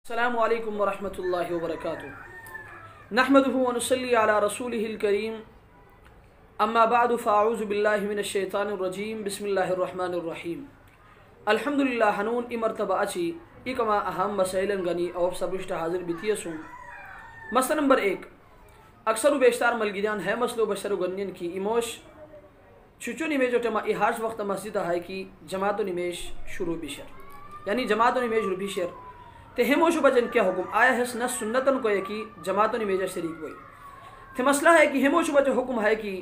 السلام علیکم ورحمۃ اللہ وبرکاتہ نحمدہ ونصلی علی رسولہ الکریم اما بعد فاعوذ باللہ من الشیطان الرجیم بسم اللہ الرحمن الرحیم الحمدللہ ہنون مرتبہ اچھی اکما اہم مسائل گنی اور سبشت حاضر بیتیسوں مسئلہ نمبر 1 اکثر و بیشتر ملگیدان ہے مسئلہ بشر و گنین کی ایموش چچو نمیج و ٹما احاش وقت مسجد ہے کی جماعت و نمیش شروع بشر یعنی جماعت و نمیش رو بشر تے ہموشو بجن کیا حکم آیا ہے نہ سنتن کو یکی جماعت و نمیجہ شریک ہوئی تے مسئلہ ہے کہ ہموشو بجن حکم ہے کہ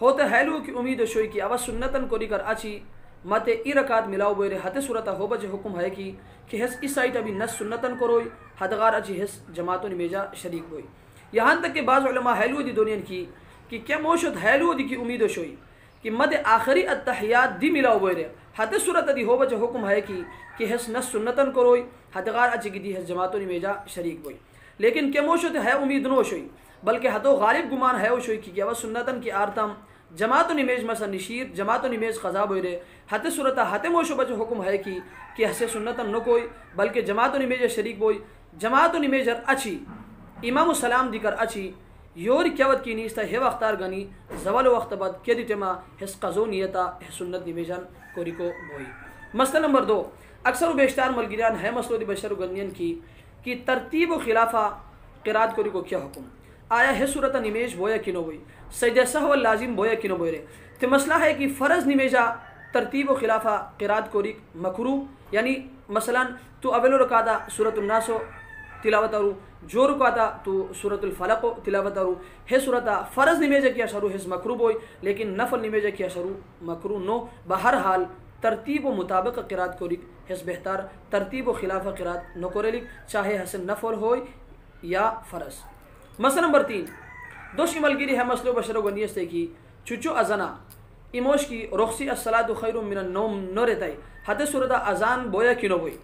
ہوتا حیلو کی امید شوئی کی آواز سنتن کو ریکر اچھی ماتے ای رکات ملاو بیرے حتی صورتا ہو بجن حکم ہے کہ ہس اس سائٹ ابھی نس سنتن کو روئی حدغار اچھی ہس جماعت و نمیجہ شریک ہوئی یہاں تک کہ بعض علماء حیلو دی دنیا کی کہ کیا موشد حیلو دی کی امید شوئی کہ مد آخری التحیات دی ملاو بیرے حتی صورت دی ہو بجن حکم ہے کہ ہس نس سنتن کو روئی حدغار اچھی کی دی ہس جماعت و نمیجہ شریک ہوئی لیکن کیا موشد ہے امید نو شوئی بلکہ حتو غالب گمان ہے شوئی کی کیا وہ سنتن کی آرتم جماعت و نمیج مثلا نشیر جماعت و نمیج خضاب ہوئی رہے حتی صورتا حتی موشو بچ حکم ہے کہ ہسے سنتن نو کوئی بلکہ جماعت و نمیج شریک بوئی جماعت و نمیجر اچھی امام و سلام دیکر اچھی یور کیوت کی نیستا ہے وقتار گنی زوال وقت بعد کیا دیتے ما حس قضو نیتا حس سنت نمیجن کوری کو بوئی مسئلہ نمبر 2 اکثر و بیشتر ملگیران ہے مسئلہ دی بشر و گنین کی ترتیب و خلافہ قرات کوری کو کیا حکم آیا ہے صورت نمیج بویا کنو بوئی سجدہ سہو لازم بویا کنو بوئی رہے تو مسئلہ ہے کہ فرض نمیجہ ترتیب و خلافہ قرات کوری مکرو یعنی مثلا تو اول رکاتا سورۃ الناس تلاوت ارو جو رکاتا تو سورۃ الفلق تلاوت ارو ہے صورتا فرض نمیجہ کیا شروع ہے مکرو بوئی لیکن نفل نمیجہ کیا شروع مکرو نو بہرحال ترتیب و مطابق قرات کوری حس بہتر ترتیب و خلافہ قرات نو کوری چاہے حسن نفل ہوئی یا فرض مسئلہ نمبر 3 دوش ملگیری ہے مسئلہ بشر و گنیستے کی چچو ازنا ایموش کی رخصی الصلاة خیر من النوم نو رہتائی حتی صورتا ازان بویا کنو بوئی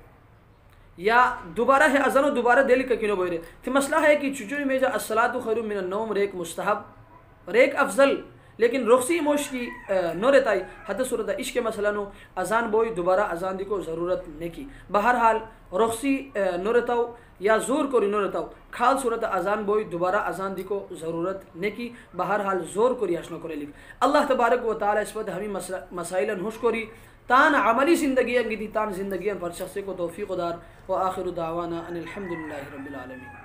یا دوبارہ ہے ازن و دوبارہ دل کا کنو بوئی رہے تو مسئلہ ہے کہ چچو نمیجہ الصلاة خیر من النوم ریک مستحب ریک افضل لیکن رخصی ایموش کی نو رہتائی حتی صورتا عشق مسئلہ نو ازان بوئی دوبارہ ازان دی کو ضرورت نہیں بہرحال رخصی نو رہتاو یا زور کو نو رہتاو کھال صورت ازان بوئی دوبارہ ازان دی کو ضرورت نہیں بہرحال زور کو ریاشنو کو لکھ اللہ تبارک و تعالی اس وقت ہمیں مسائل ہوش کوری تان عملی زندگی انگی تان زندگی پر شخص کو توفیق دار و آخر دعوانا ان الحمدللہ رب العالمین.